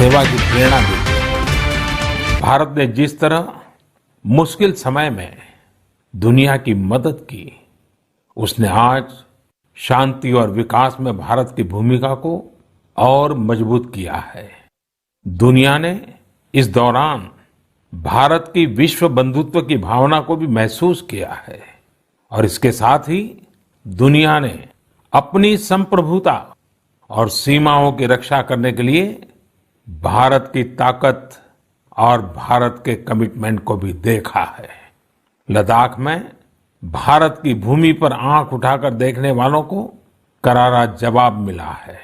सेवा की प्रेरणा देते हैं। भारत ने जिस तरह मुश्किल समय में दुनिया की मदद की, उसने आज शांति और विकास में भारत की भूमिका को और मजबूत किया है। दुनिया ने इस दौरान भारत की विश्व बंधुत्व की भावना को भी महसूस किया है और इसके साथ ही दुनिया ने अपनी संप्रभुता और सीमाओं की रक्षा करने के लिए भारत की ताकत और भारत के कमिटमेंट को भी देखा है। लद्दाख में भारत की भूमि पर आंख उठाकर देखने वालों को करारा जवाब मिला है।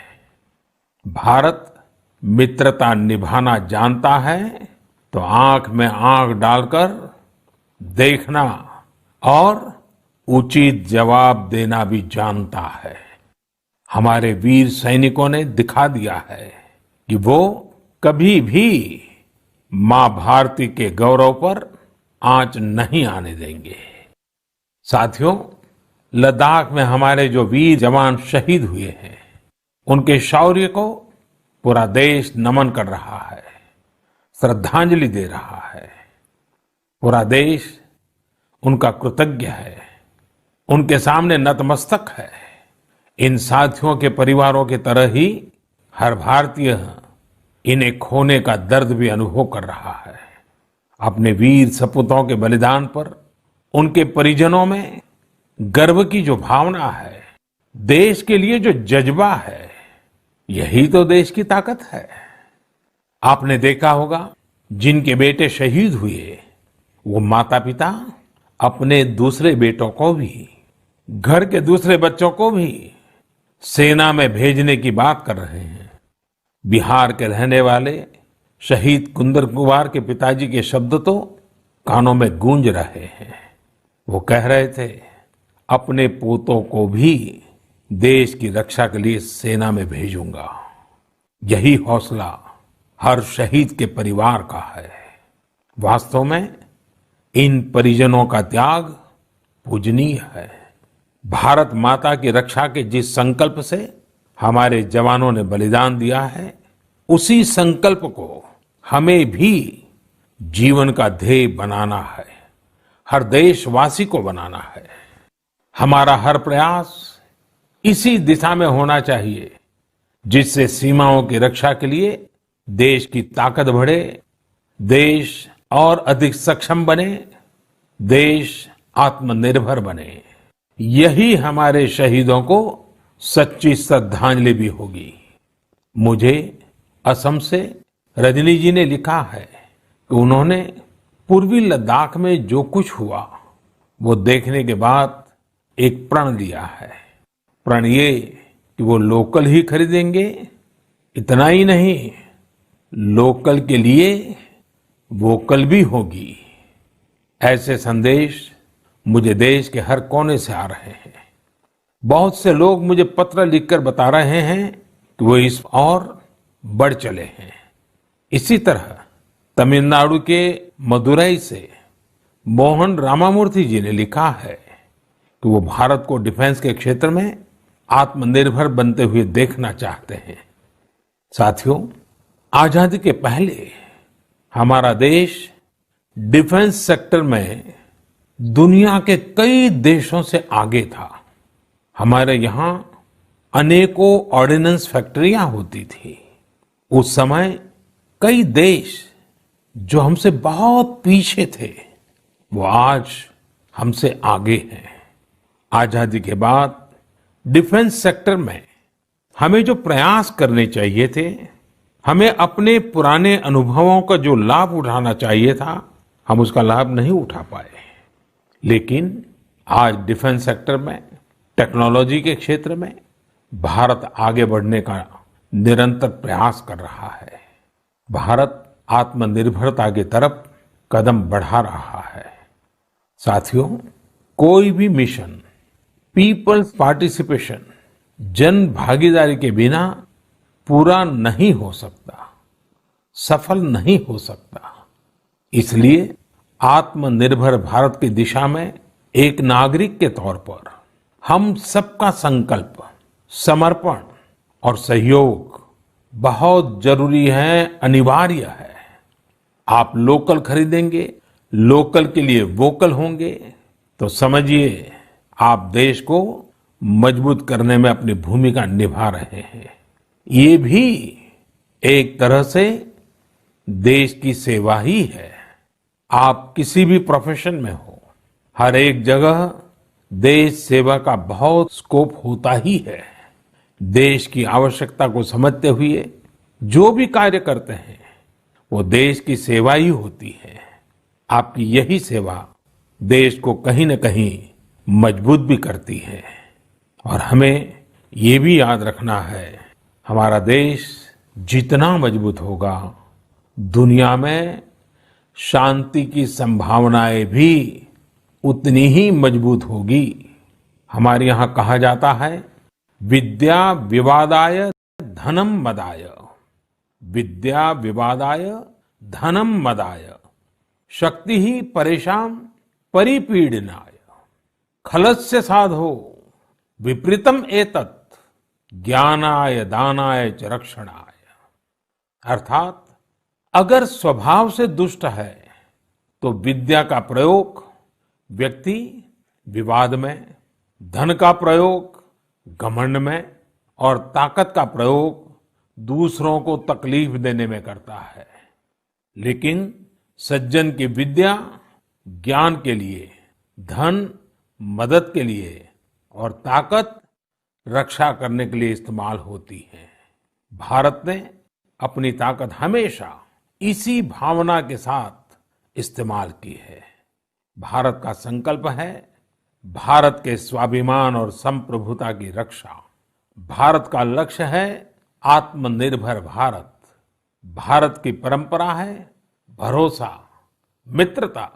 भारत मित्रता निभाना जानता है तो आंख में आंख डालकर देखना और उचित जवाब देना भी जानता है। हमारे वीर सैनिकों ने दिखा दिया है कि वो कभी भी मां भारती के गौरव पर आंच नहीं आने देंगे। साथियों, लद्दाख में हमारे जो वीर जवान शहीद हुए हैं, उनके शौर्य को पूरा देश नमन कर रहा है, श्रद्धांजलि दे रहा है। पूरा देश उनका कृतज्ञ है, उनके सामने नतमस्तक है। इन साथियों के परिवारों की तरह ही हर भारतीय इन्हें खोने का दर्द भी अनुभव कर रहा है। अपने वीर सपूतों के बलिदान पर उनके परिजनों में गर्व की जो भावना है, देश के लिए जो जज्बा है, यही तो देश की ताकत है। आपने देखा होगा, जिनके बेटे शहीद हुए, वो माता पिता अपने दूसरे बेटों को भी, घर के दूसरे बच्चों को भी सेना में भेजने की बात कर रहे हैं। बिहार के रहने वाले शहीद कुंदर कुमार के पिताजी के शब्द तो कानों में गूंज रहे हैं। वो कह रहे थे, अपने पोतों को भी देश की रक्षा के लिए सेना में भेजूंगा। यही हौसला हर शहीद के परिवार का है। वास्तव में इन परिजनों का त्याग पूजनीय है। भारत माता की रक्षा के जिस संकल्प से हमारे जवानों ने बलिदान दिया है, उसी संकल्प को हमें भी जीवन का ध्येय बनाना है, हर देशवासी को बनाना है। हमारा हर प्रयास इसी दिशा में होना चाहिए, जिससे सीमाओं की रक्षा के लिए देश की ताकत बढ़े, देश और अधिक सक्षम बने, देश आत्मनिर्भर बने। यही हमारे शहीदों को सच्ची श्रद्धांजलि भी होगी। मुझे असम से रजनी जी ने लिखा है कि उन्होंने पूर्वी लद्दाख में जो कुछ हुआ, वो देखने के बाद एक प्रण लिया है। प्रण ये कि वो लोकल ही खरीदेंगे, इतना ही नहीं, लोकल के लिए वोकल भी होगी। ऐसे संदेश मुझे देश के हर कोने से आ रहे हैं। बहुत से लोग मुझे पत्र लिखकर बता रहे हैं कि वो इस और बढ़ चले हैं। इसी तरह तमिलनाडु के मदुरई से मोहन रामामूर्ति जी ने लिखा है कि वो भारत को डिफेंस के क्षेत्र में आत्मनिर्भर बनते हुए देखना चाहते हैं। साथियों, आजादी के पहले हमारा देश डिफेंस सेक्टर में दुनिया के कई देशों से आगे था। हमारे यहाँ अनेकों ऑर्डिनेंस फैक्ट्रियां होती थी। उस समय कई देश जो हमसे बहुत पीछे थे, वो आज हमसे आगे हैं। आजादी के बाद डिफेंस सेक्टर में हमें जो प्रयास करने चाहिए थे, हमें अपने पुराने अनुभवों का जो लाभ उठाना चाहिए था, हम उसका लाभ नहीं उठा पाए। लेकिन आज डिफेंस सेक्टर में, टेक्नोलॉजी के क्षेत्र में भारत आगे बढ़ने का निरंतर प्रयास कर रहा है। भारत आत्मनिर्भरता की तरफ कदम बढ़ा रहा है। साथियों, कोई भी मिशन पीपल्स पार्टिसिपेशन, जन भागीदारी के बिना पूरा नहीं हो सकता, सफल नहीं हो सकता। इसलिए आत्मनिर्भर भारत की दिशा में एक नागरिक के तौर पर हम सबका संकल्प, समर्पण और सहयोग बहुत जरूरी है, अनिवार्य है। आप लोकल खरीदेंगे, लोकल के लिए वोकल होंगे, तो समझिए आप देश को मजबूत करने में अपनी भूमिका निभा रहे हैं। ये भी एक तरह से देश की सेवा ही है। आप किसी भी प्रोफेशन में हो, हर एक जगह देश सेवा का बहुत स्कोप होता ही है। देश की आवश्यकता को समझते हुए जो भी कार्य करते हैं वो देश की सेवा ही होती है। आपकी यही सेवा देश को कहीं न कहीं मजबूत भी करती है। और हमें ये भी याद रखना है, हमारा देश जितना मजबूत होगा, दुनिया में शांति की संभावनाएं भी उतनी ही मजबूत होगी। हमारे यहाँ कहा जाता है, विद्या विवादाय धनम मदाय, विद्या विवादाय धनम मदाय, शक्ति ही परेशान परिपीडनाय, खलस्य साधो विपरीतम एतत् ज्ञानाय दानाय च रक्षणाय। अर्थात अगर स्वभाव से दुष्ट है तो विद्या का प्रयोग व्यक्ति विवाद में, धन का प्रयोग घमंड में और ताकत का प्रयोग दूसरों को तकलीफ देने में करता है। लेकिन सज्जन की विद्या ज्ञान के लिए, धन मदद के लिए और ताकत रक्षा करने के लिए इस्तेमाल होती है। भारत ने अपनी ताकत हमेशा इसी भावना के साथ इस्तेमाल की है। भारत का संकल्प है भारत के स्वाभिमान और संप्रभुता की रक्षा। भारत का लक्ष्य है आत्मनिर्भर भारत। भारत की परंपरा है भरोसा, मित्रता।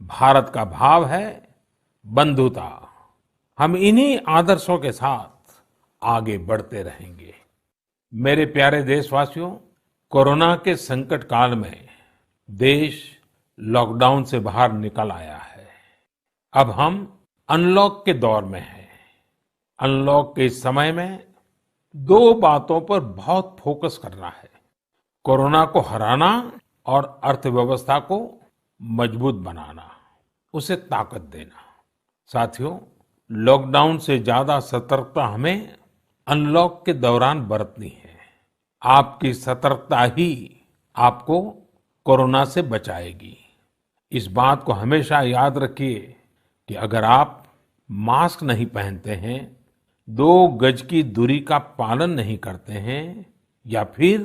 भारत का भाव है बंधुता। हम इन्हीं आदर्शों के साथ आगे बढ़ते रहेंगे। मेरे प्यारे देशवासियों, कोरोना के संकट काल में देश लॉकडाउन से बाहर निकल आया है। अब हम अनलॉक के दौर में हैं। अनलॉक के इस समय में दो बातों पर बहुत फोकस करना है, कोरोना को हराना और अर्थव्यवस्था को मजबूत बनाना, उसे ताकत देना। साथियों, लॉकडाउन से ज्यादा सतर्कता हमें अनलॉक के दौरान बरतनी है। आपकी सतर्कता ही आपको कोरोना से बचाएगी। इस बात को हमेशा याद रखिए कि अगर आप मास्क नहीं पहनते हैं, 2 गज की दूरी का पालन नहीं करते हैं या फिर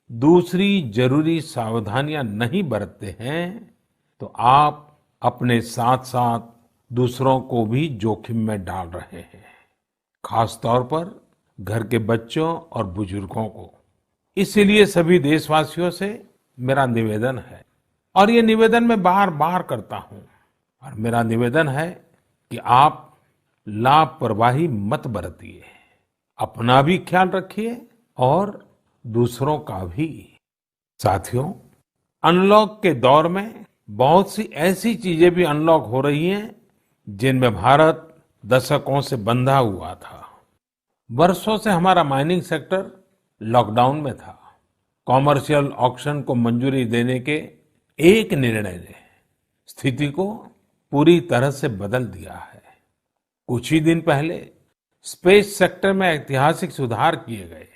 दूसरी जरूरी सावधानियां नहीं बरतते हैं, तो आप अपने साथ साथ दूसरों को भी जोखिम में डाल रहे हैं। खास तौर पर घर के बच्चों और बुजुर्गों को। इसीलिए सभी देशवासियों से मेरा निवेदन है, और ये निवेदन मैं बार बार करता हूं, और मेरा निवेदन है कि आप लापरवाही मत बरतिए। अपना भी ख्याल रखिए और दूसरों का भी। साथियों, अनलॉक के दौर में बहुत सी ऐसी चीजें भी अनलॉक हो रही हैं जिनमें भारत दशकों से बंधा हुआ था। वर्षों से हमारा माइनिंग सेक्टर लॉकडाउन में था। कॉमर्शियल ऑक्शन को मंजूरी देने के एक निर्णय ने स्थिति को पूरी तरह से बदल दिया है। कुछ ही दिन पहले स्पेस सेक्टर में ऐतिहासिक सुधार किए गए।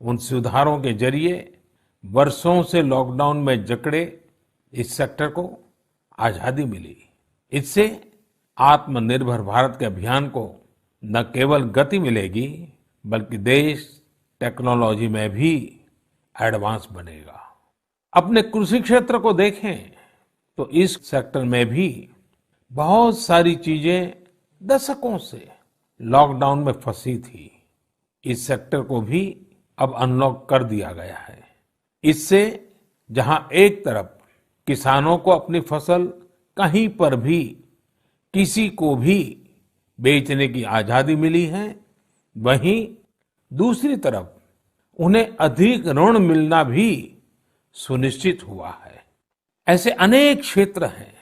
उन सुधारों के जरिए वर्षों से लॉकडाउन में जकड़े इस सेक्टर को आजादी मिली। इससे आत्मनिर्भर भारत के अभियान को न केवल गति मिलेगी, बल्कि देश टेक्नोलॉजी में भी एडवांस बनेगा। अपने कृषि क्षेत्र को देखें तो इस सेक्टर में भी बहुत सारी चीजें दशकों से लॉकडाउन में फंसी थी। इस सेक्टर को भी अब अनलॉक कर दिया गया है। इससे जहां एक तरफ किसानों को अपनी फसल कहीं पर भी किसी को भी बेचने की आजादी मिली है, वहीं दूसरी तरफ उन्हें अधिक ऋण मिलना भी सुनिश्चित हुआ है। ऐसे अनेक क्षेत्र हैं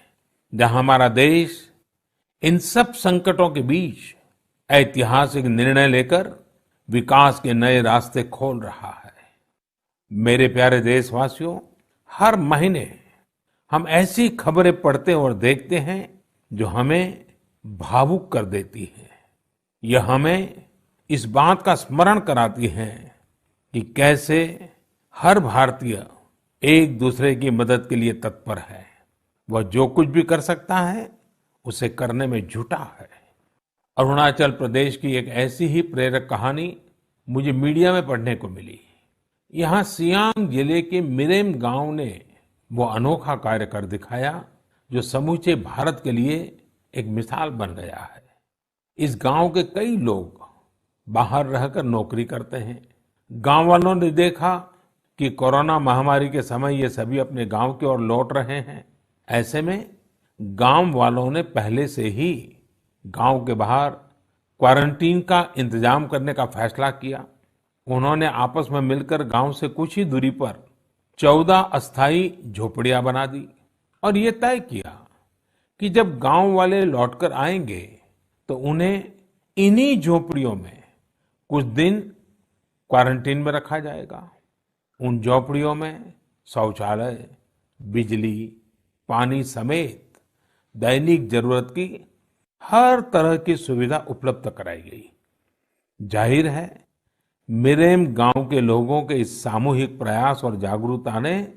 जहां हमारा देश इन सब संकटों के बीच ऐतिहासिक निर्णय लेकर विकास के नए रास्ते खोल रहा है। मेरे प्यारे देशवासियों, हर महीने हम ऐसी खबरें पढ़ते और देखते हैं जो हमें भावुक कर देती है। यह हमें इस बात का स्मरण कराती है कि कैसे हर भारतीय एक दूसरे की मदद के लिए तत्पर है। वह जो कुछ भी कर सकता है उसे करने में जुटा है। अरुणाचल प्रदेश की एक ऐसी ही प्रेरक कहानी मुझे मीडिया में पढ़ने को मिली। यहाँ सियांग जिले के मिरेम गांव ने वो अनोखा कार्य कर दिखाया जो समूचे भारत के लिए एक मिसाल बन गया है। इस गांव के कई लोग बाहर रहकर नौकरी करते हैं। गांव वालों ने देखा कि कोरोना महामारी के समय ये सभी अपने गांव की ओर लौट रहे हैं। ऐसे में गांव वालों ने पहले से ही गांव के बाहर क्वारंटीन का इंतजाम करने का फैसला किया। उन्होंने आपस में मिलकर गांव से कुछ ही दूरी पर 14 अस्थायी झोपड़ियां बना दी और ये तय किया कि जब गांव वाले लौटकर आएंगे तो उन्हें इन्हीं झोपड़ियों में कुछ दिन क्वारंटीन में रखा जाएगा। उन झोपड़ियों में शौचालय, बिजली, पानी समेत दैनिक जरूरत की हर तरह की सुविधा उपलब्ध कराई गई। जाहिर है, मिरेम गांव के लोगों के इस सामूहिक प्रयास और जागरूकता ने